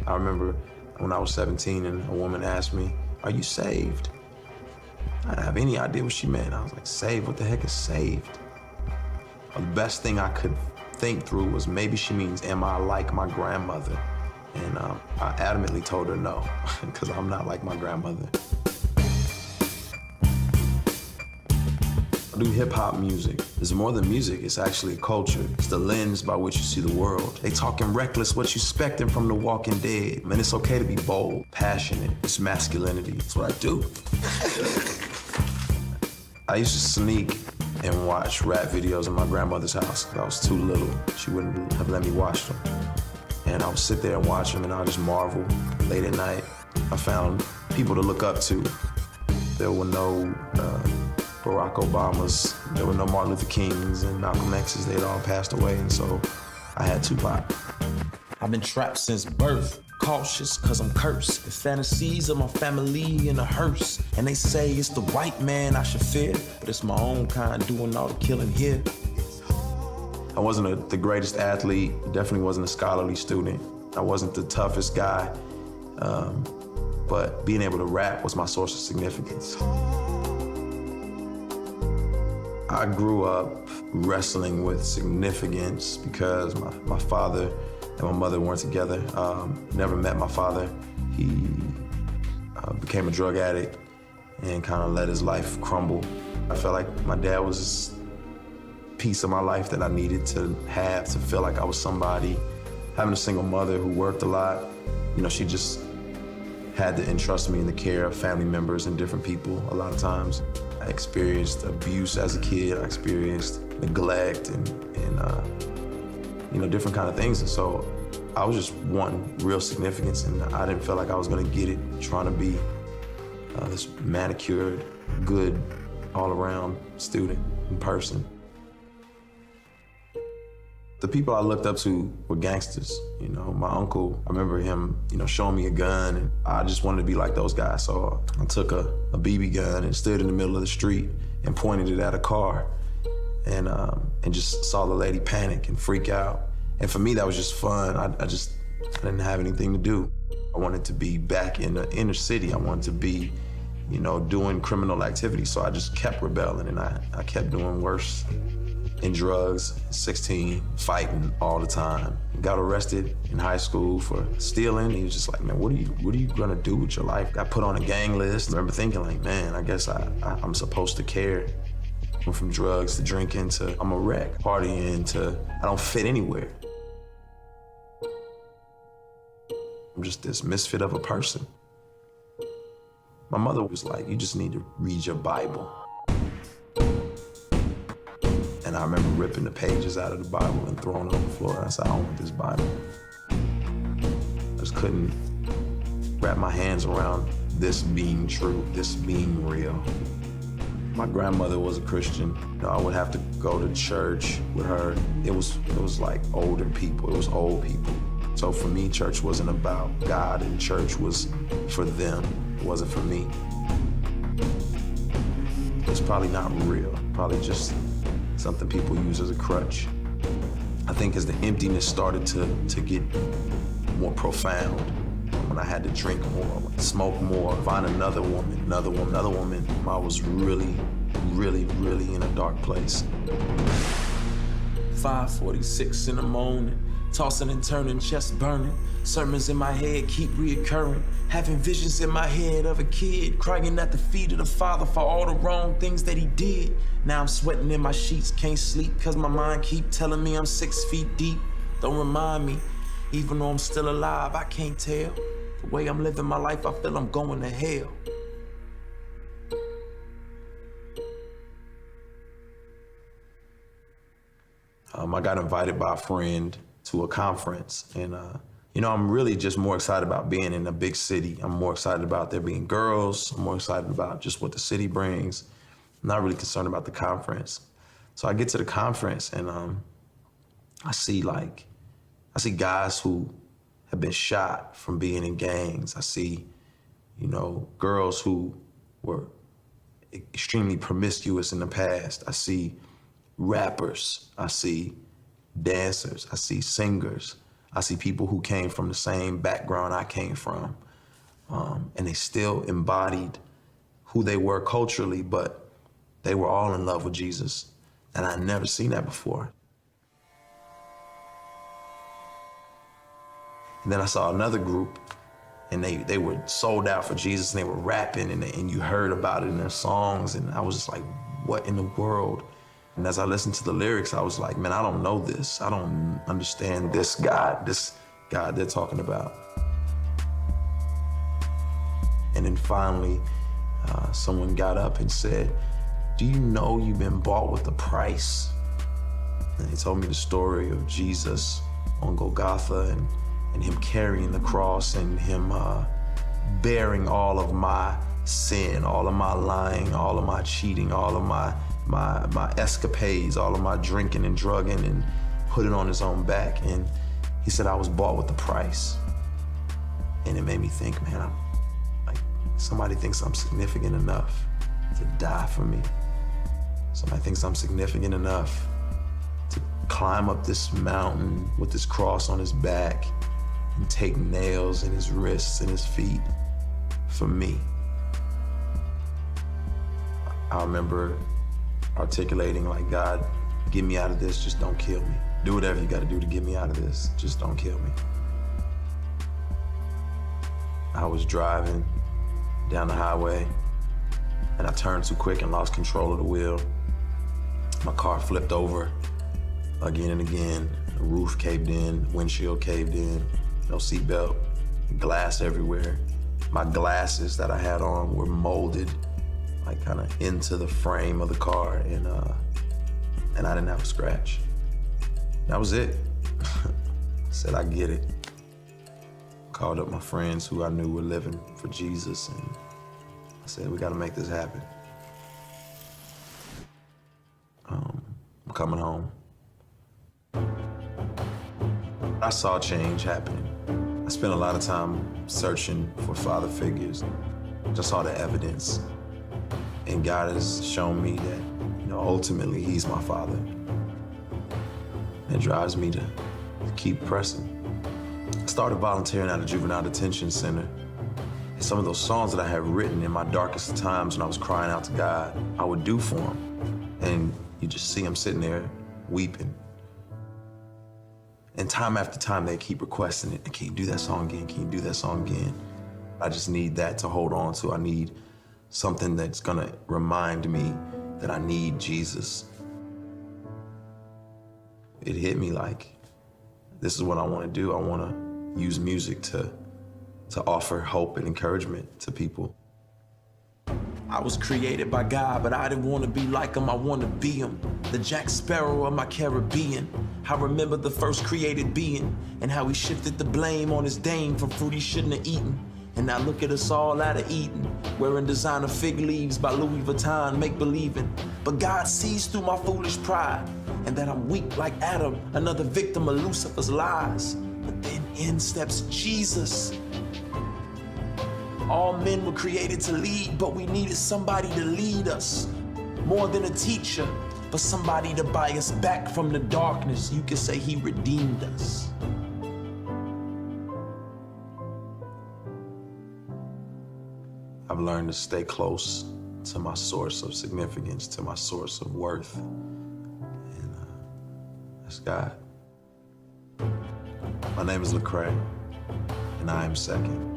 I remember when I was 17 and a woman asked me, "Are you saved?" I didn't have any idea what she meant. I was like, saved? What the heck is saved? Well, the best thing I could think through was maybe she means, am I like my grandmother? And I adamantly told her no, because I'm not like my grandmother. I do hip-hop music. It's more than music, it's actually a culture. It's the lens by which you see the world. They talking reckless, what you expecting from the walking dead. Man, it's okay to be bold, passionate. It's masculinity. It's what I do. I used to sneak and watch rap videos in my grandmother's house. I was too little. She wouldn't have let me watch them. And I would sit there and watch them, and I would just marvel. Late at night, I found people to look up to. There were no Barack Obamas, there were no Martin Luther Kings and Malcolm X's. They'd all passed away, and so I had Tupac. I've been trapped since birth. Cautious, cause I'm cursed. The fantasies of my family in a hearse. And they say it's the white man I should fear, but it's my own kind doing all the killing here. I wasn't the greatest athlete, definitely wasn't a scholarly student. I wasn't the toughest guy, but being able to rap was my source of significance. I grew up wrestling with significance because my father and my mother weren't together. Never met my father. He became a drug addict and kind of let his life crumble. I felt like my dad was this piece of my life that I needed to have to feel like I was somebody. Having a single mother who worked a lot, you know, she just had to entrust me in the care of family members and different people a lot of times. I experienced abuse as a kid. I experienced neglect and you know, different kind of things. And so I was just wanting real significance, and I didn't feel like I was gonna get it trying to be this manicured, good, all-around student and person. The people I looked up to were gangsters. You know, my uncle, I remember him, you know, showing me a gun, and I just wanted to be like those guys. So I took a BB gun and stood in the middle of the street and pointed it at a car, and just saw the lady panic and freak out. And for me, that was just fun. I didn't have anything to do. I wanted to be back in the inner city. I wanted to be, you know, doing criminal activity. So I just kept rebelling, and I kept doing worse. In drugs, 16, fighting all the time. Got arrested in high school for stealing. He was just like, man, what are you gonna do with your life? Got put on a gang list. I remember thinking like, man, I guess I'm supposed to care. Went from drugs to drinking to I'm a wreck, partying to I don't fit anywhere. I'm just this misfit of a person. My mother was like, you just need to read your Bible. And I remember ripping the pages out of the Bible and throwing it on the floor. And I said, I don't want this Bible. I just couldn't wrap my hands around this being true, this being real. My grandmother was a Christian. You know, I would have to go to church with her. It was like older people, it was old people. So for me, church wasn't about God, and church was for them. It wasn't for me. It's probably not real, probably just something people use as a crutch. I think as the emptiness started to get more profound, when I had to drink more, smoke more, find another woman, I was really, really, really in a dark place. 5:46 in the morning, tossing and turning, chest burning. Sermons in my head keep reoccurring. Having visions in my head of a kid crying at the feet of the Father for all the wrong things that he did. Now I'm sweating in my sheets, can't sleep cause my mind keep telling me I'm 6 feet deep. Don't remind me, even though I'm still alive, I can't tell. The way I'm living my life, I feel I'm going to hell. I got invited by a friend to a conference, and you know, I'm really just more excited about being in a big city. I'm more excited about there being girls. I'm more excited about just what the city brings. I'm not really concerned about the conference. So I get to the conference, and I see guys who have been shot from being in gangs. I see, you know, girls who were extremely promiscuous in the past. I see rappers. I see dancers. I see singers. I see people who came from the same background I came from, and they still embodied who they were culturally, but they were all in love with Jesus. And I'd never seen that before. And then I saw another group, and they were sold out for Jesus, and they were rapping, and you heard about it in their songs, and I was just like, what in the world? And as I listened to the lyrics, I was like, man, I don't know this. I don't understand this God they're talking about. And then finally, someone got up and said, do you know you've been bought with a price? And they told me the story of Jesus on Golgotha and him carrying the cross and him bearing all of my sin, all of my lying, all of my cheating, all of my escapades, all of my drinking and drugging, and put it on his own back. And he said, I was bought with a price. And it made me think, man, somebody thinks I'm significant enough to die for me. Somebody thinks I'm significant enough to climb up this mountain with this cross on his back and take nails in his wrists and his feet for me. I remember articulating like, God, get me out of this, just don't kill me. Do whatever you gotta do to get me out of this, just don't kill me. I was driving down the highway and I turned too quick and lost control of the wheel. My car flipped over again and again. The roof caved in, windshield caved in, no seatbelt, glass everywhere. My glasses that I had on were molded like kind of into the frame of the car, and I didn't have a scratch. That was it. I said, I get it. Called up my friends who I knew were living for Jesus, and I said, we gotta make this happen. I'm coming home. I saw change happening. I spent a lot of time searching for father figures. Just saw the evidence. And God has shown me that, ultimately he's my father. It drives me to keep pressing. I started volunteering at a juvenile detention center. And some of those songs that I had written in my darkest times when I was crying out to God, I would do for him. And you just see him sitting there weeping. And time after time, they keep requesting it. Can you do that song again? Can you do that song again? I just need that to hold on to. I need something that's gonna remind me that I need Jesus. It hit me like, this is what I wanna do. I wanna use music to offer hope and encouragement to people. I was created by God, but I didn't want to be like him, I want to be him. The Jack Sparrow of my Caribbean. I remember the first created being and how he shifted the blame on his dame for fruit he shouldn't have eaten. And now look at us all out of Eden, wearing designer fig leaves by Louis Vuitton, make believing. But God sees through my foolish pride and that I'm weak like Adam, another victim of Lucifer's lies. But then in steps Jesus. All men were created to lead, but we needed somebody to lead us. More than a teacher, but somebody to buy us back from the darkness. You could say he redeemed us. I've learned to stay close to my source of significance, to my source of worth. And that's God. My name is Lecrea, and I am second.